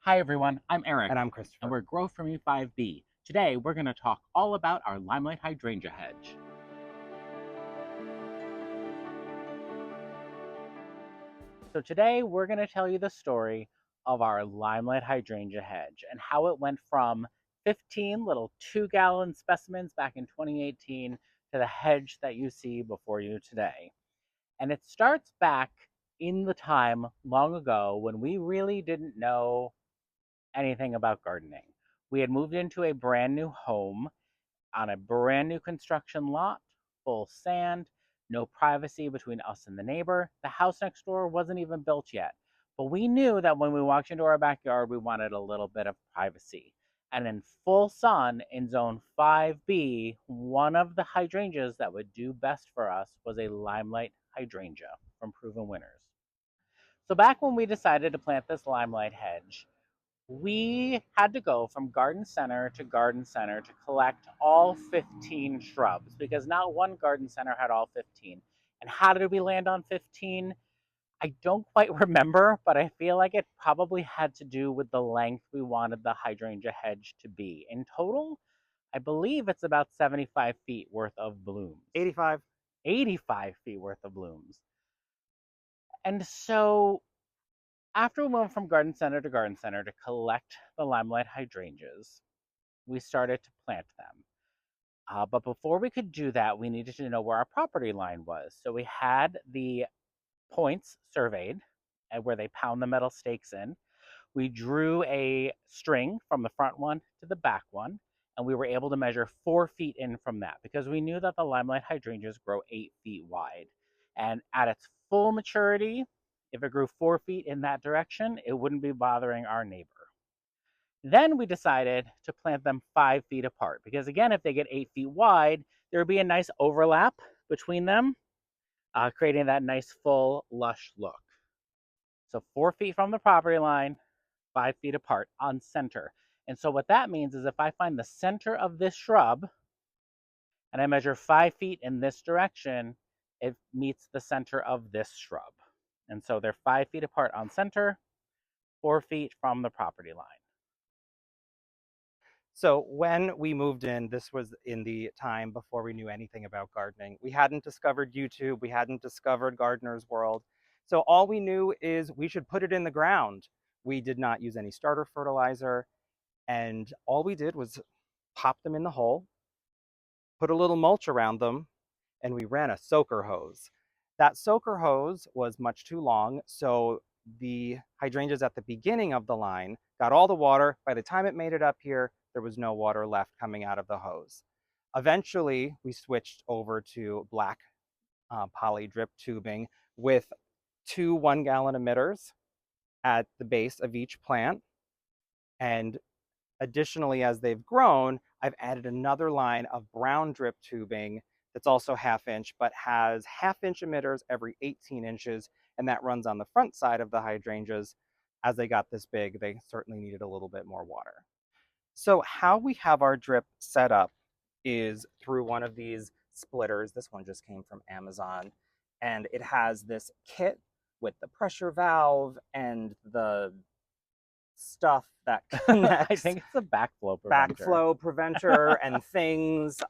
Hi everyone, I'm Eric, And I'm and Christopher. we're Grow For Me 5B. Today we're going to talk all about our Limelight Hydrangea Hedge. So today we're going to tell you the story of our Limelight Hydrangea Hedge and how it went from 15 little 2-gallon specimens back in 2018 to the hedge that you see before you today. And it starts back in the time long ago when we really didn't know anything about gardening. We had moved into a brand new home on a brand new construction lot, full sand, no privacy between us and the neighbor. The house next door wasn't even built yet. But we knew that when we walked into our backyard, we wanted a little bit of privacy. And in full sun in zone 5B, one of the hydrangeas that would do best for us was a limelight hydrangea from Proven Winners. So back when we decided to plant this limelight hedge, we had to go from garden center to collect all 15 shrubs because not one garden center had all 15. And how did we land on 15? I don't quite remember, but I feel like it probably had to do with the length we wanted the hydrangea hedge to be. In total, I believe it's about 75 feet worth of blooms. 85. 85 feet worth of blooms. And so after we went from garden center to collect the limelight hydrangeas, we started to plant them. But before we could do that, we needed to know where our property line was. So we had the points surveyed and where they pound the metal stakes in. We drew a string from the front one to the back one, and we were able to measure 4 feet in from that because we knew that the limelight hydrangeas grow 8 feet wide. And at its full maturity, if it grew 4 feet in that direction, it wouldn't be bothering our neighbor. Then we decided to plant them 5 feet apart because, again, if they get 8 feet wide, there would be a nice overlap between them, creating that nice, full, lush look. So 4 feet from the property line, 5 feet apart on center. And so what that means is if I find the center of this shrub and I measure 5 feet in this direction, it meets the center of this shrub. And so they're 5 feet apart on center, 4 feet from the property line. So when we moved in, this was in the time before we knew anything about gardening. We hadn't discovered YouTube. We hadn't discovered Gardener's World. So all we knew is we should put it in the ground. We did not use any starter fertilizer. And all we did was pop them in the hole, put a little mulch around them, and we ran a soaker hose. That soaker hose was much too long, so the hydrangeas at the beginning of the line got all the water. By the time it made it up here, there was no water left coming out of the hose. Eventually, we switched over to black poly drip tubing with two 1-gallon emitters at the base of each plant. And additionally, as they've grown, I've added another line of brown drip tubing that's also 1/2 inch, but has 1/2 inch emitters every 18 inches, and that runs on the front side of the hydrangeas. As they got this big, they certainly needed a little bit more water. So how we have our drip set up is through one of these splitters. This one just came from Amazon, and it has this kit with the pressure valve and the stuff that I connects think it's a backflow preventer. backflow preventer and things.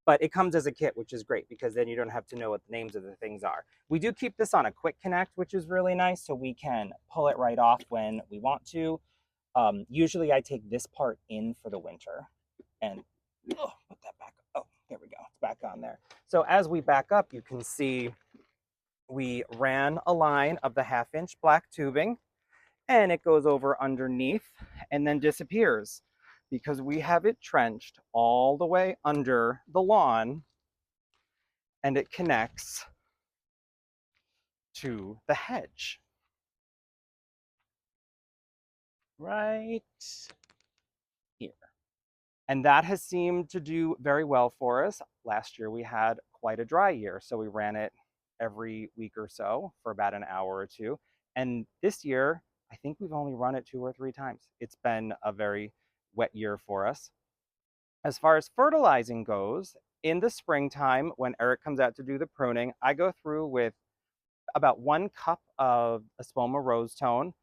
But it comes as a kit, which is great because then you don't have to know what the names of the things are. We do keep this on a quick connect, which is really nice, so we can pull it right off when we want to. Usually I take this part in for the winter and put that back. Oh, there we go. It's back on there. So as we back up, you can see we ran a line of the 1/2 inch black tubing, and it goes over underneath and then disappears because we have it trenched all the way under the lawn, and it connects to the hedge. Right here. And that has seemed to do very well for us. Last year we had quite a dry year, so we ran it every week or so for about an hour or two. And this year, I think we've only run it 2 or 3 times. It's been a very wet year for us. As far as fertilizing goes, in the springtime, when Eric comes out to do the pruning, I go through with about 1 cup of Espoma rose tone,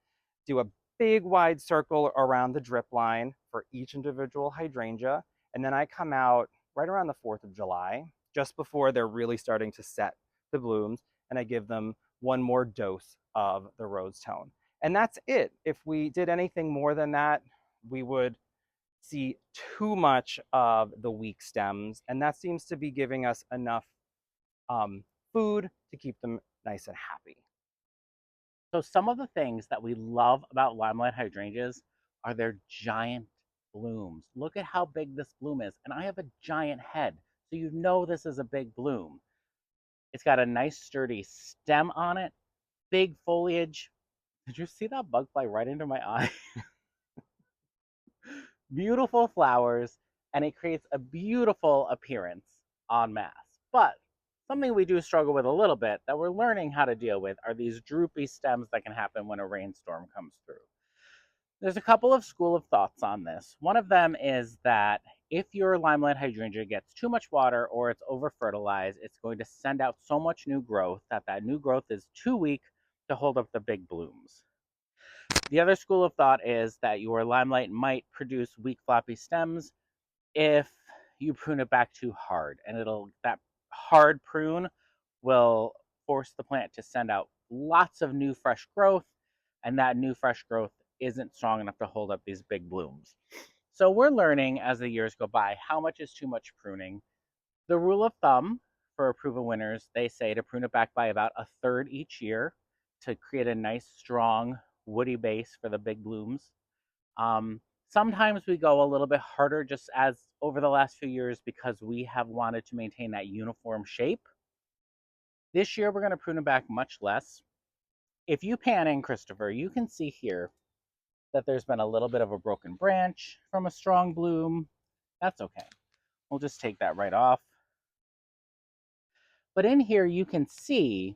do a big wide circle around the drip line for each individual hydrangea. And then I come out right around the 4th of July, just before they're really starting to set the blooms, and I give them one more dose of the rose tone. And that's it. If we did anything more than that, we would see too much of the weak stems, and that seems to be giving us enough um, food to keep them nice and happy. So some of the things that we love about limelight hydrangeas are their giant blooms. Look at how big this bloom is. And I have a giant head, so you know this is a big bloom. It's got a nice sturdy stem on it, big foliage. Did you see that bug fly right into my eye? Beautiful flowers, and it creates a beautiful appearance en masse. But something we do struggle with a little bit that we're learning how to deal with are these droopy stems that can happen when a rainstorm comes through. There's a couple of school of thoughts on this. One of them is that if your limelight hydrangea gets too much water or it's over fertilized, it's going to send out so much new growth that that new growth is too weak to hold up the big blooms. The other school of thought is that your limelight might produce weak floppy stems if you prune it back too hard, and that hard prune will force the plant to send out lots of new fresh growth, and that new fresh growth isn't strong enough to hold up these big blooms. So we're learning as the years go by how much is too much pruning. The rule of thumb for approval winners, they say to prune it back by about a third each year to create a nice strong woody base for the big blooms. Sometimes we go a little bit harder just as over the last few years because we have wanted to maintain that uniform shape. This year we're going to prune it back much less. If you pan in, Christopher, you can see here that there's been a little bit of a broken branch from a strong bloom. That's okay. We'll just take that right off. But in here you can see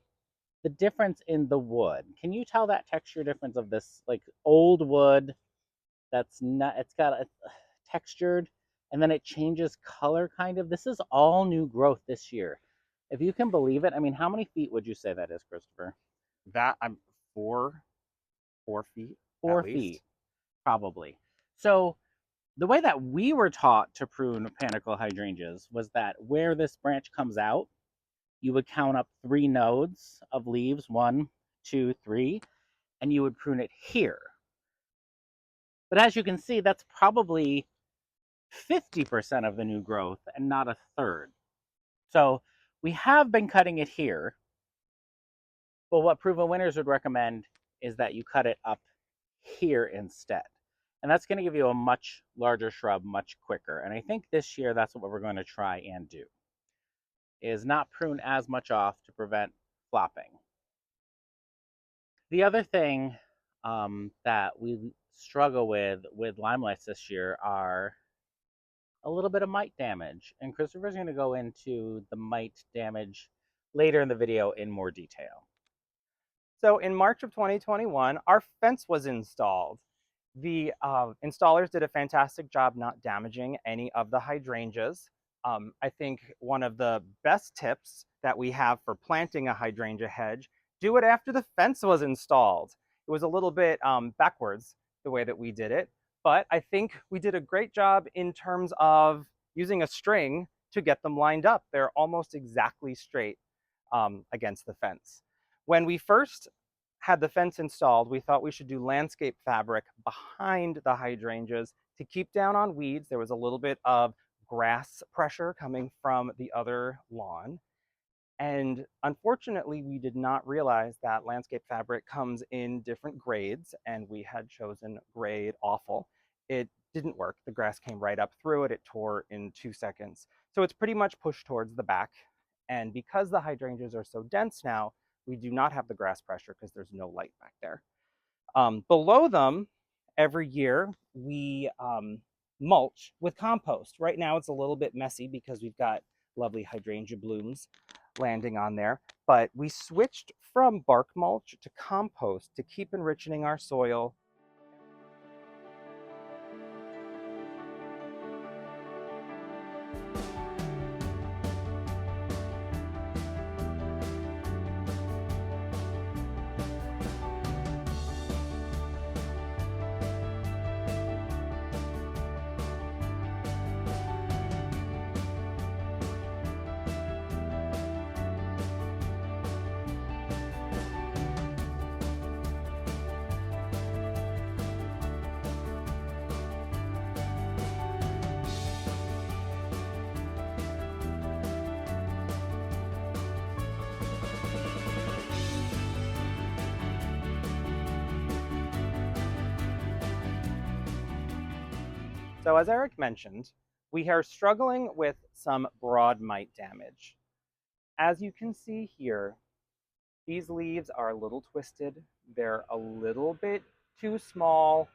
the difference in the wood. Can you tell that texture difference of this like old wood that's not, it's got a textured, and then it changes color kind of. This is all new growth this year. If you can believe it, I mean, how many feet would you say that is, Christopher? That I'm 4 feet at 4 feet, least. probably. So the way that we were taught to prune panicle hydrangeas was that where this branch comes out, you would count up 3 nodes of leaves, 1, 2, 3, and you would prune it here. But as you can see, that's probably 50% of the new growth and not a third. So we have been cutting it here, but what proven winners would recommend is that you cut it up here instead. And that's going to give you a much larger shrub much quicker. And I think this year that's what we're going to try and do, is not prune as much off to prevent flopping. The other thing that we struggle with limelights this year are a little bit of mite damage. And Christopher's going to go into the mite damage later in the video in more detail. So in March of 2021, our fence was installed. The installers did a fantastic job not damaging any of the hydrangeas. I think one of the best tips that we have for planting a hydrangea hedge, do it after the fence was installed. It was a little bit backwards the way that we did it, but I think we did a great job in terms of using a string to get them lined up. They're almost exactly straight against the fence. When we first had the fence installed, we thought we should do landscape fabric behind the hydrangeas to keep down on weeds. There was a little bit of grass pressure coming from the other lawn. And unfortunately, we did not realize that landscape fabric comes in different grades, and we had chosen grade awful. It didn't work. The grass came right up through it. It tore in 2 seconds. So it's pretty much pushed towards the back. And because the hydrangeas are so dense now, we do not have the grass pressure because there's no light back there. Below them, every year, we mulch with compost. Right now, it's a little bit messy because we've got lovely hydrangea blooms landing on there, but we switched from bark mulch to compost to keep enriching our soil. So as Eric mentioned, we are struggling with some broad mite damage. As you can see here, these leaves are a little twisted, they're a little bit too small,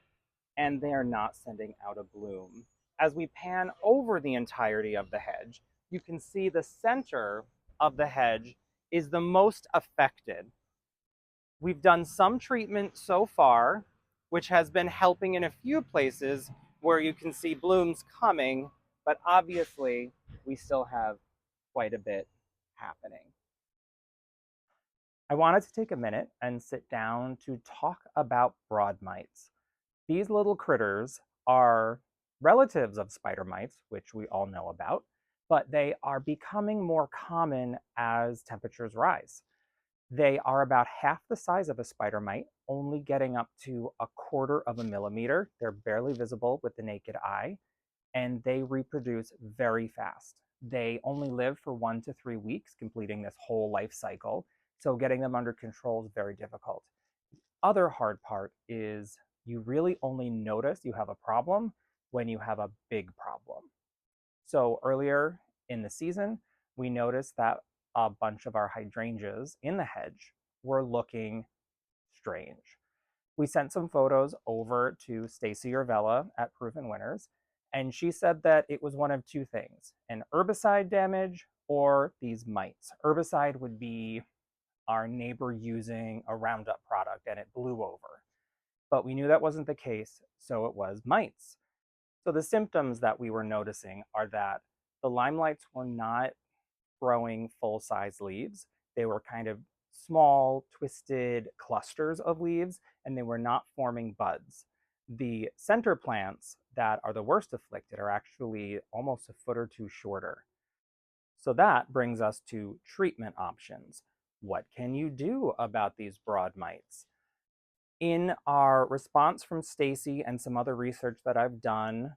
and they are not sending out a bloom. As we pan over the entirety of the hedge, you can see the center of the hedge is the most affected. We've done some treatment so far, which has been helping in a few places where you can see blooms coming, but obviously we still have quite a bit happening. I wanted to take a minute and sit down to talk about broad mites. These little critters are relatives of spider mites, which we all know about, but they are becoming more common as temperatures rise. They are about half the size of a spider mite, only getting up to 1/4 of a millimeter. They're barely visible with the naked eye, and they reproduce very fast. They only live for 1 to 3 weeks, completing this whole life cycle, so getting them under control is very difficult. The other hard part is you really only notice you have a problem when you have a big problem. So earlier in the season, we noticed that a bunch of our hydrangeas in the hedge were looking strange. We sent some photos over to Stacy Orvella at Proven Winners, and she said that it was one of two things, an herbicide damage or these mites. Herbicide would be our neighbor using a Roundup product and it blew over. But we knew that wasn't the case, so it was mites. So the symptoms that we were noticing are that the limelights were not growing full-size leaves. They were kind of small, twisted clusters of leaves, and they were not forming buds. The center plants that are the worst afflicted are actually almost a foot or two shorter. So that brings us to treatment options. What can you do about these broad mites? In our response from Stacy and some other research that I've done,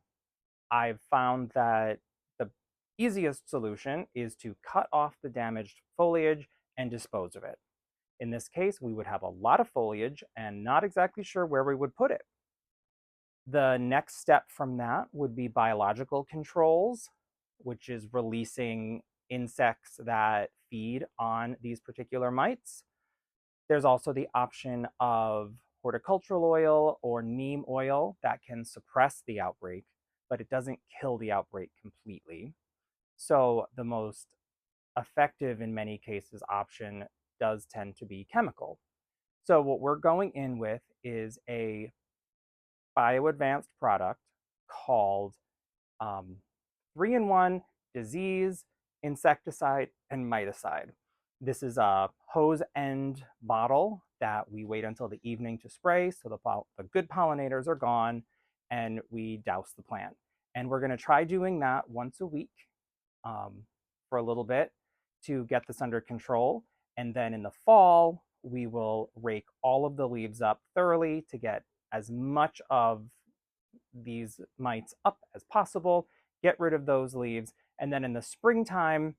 I've found that the easiest solution is to cut off the damaged foliage and dispose of it. In this case, we would have a lot of foliage and not exactly sure where we would put it. The next step from that would be biological controls, which is releasing insects that feed on these particular mites. There's also the option of horticultural oil or neem oil that can suppress the outbreak, but it doesn't kill the outbreak completely. So the most effective in many cases option does tend to be chemical. So what we're going in with is a bioadvanced product called 3-in-1 disease, insecticide, and miticide. This is a hose end bottle that we wait until the evening to spray so the good pollinators are gone and we douse the plant. And we're going to try doing that once a week for a little bit to get this under control. And then in the fall, we will rake all of the leaves up thoroughly to get as much of these mites up as possible, get rid of those leaves. And then in the springtime,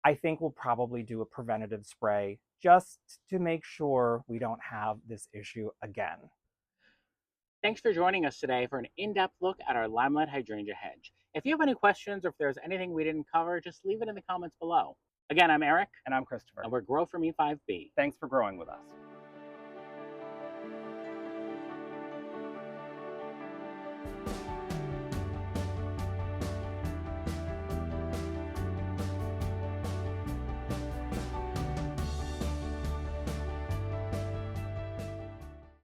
I think we'll probably do a preventative spray just to make sure we don't have this issue again. Thanks for joining us today for an in-depth look at our Limelight Hydrangea Hedge. If you have any questions or if there's anything we didn't cover, just leave it in the comments below. Again, I'm Eric. And I'm Christopher. And we're Grow For Me 5B. Thanks for growing with us.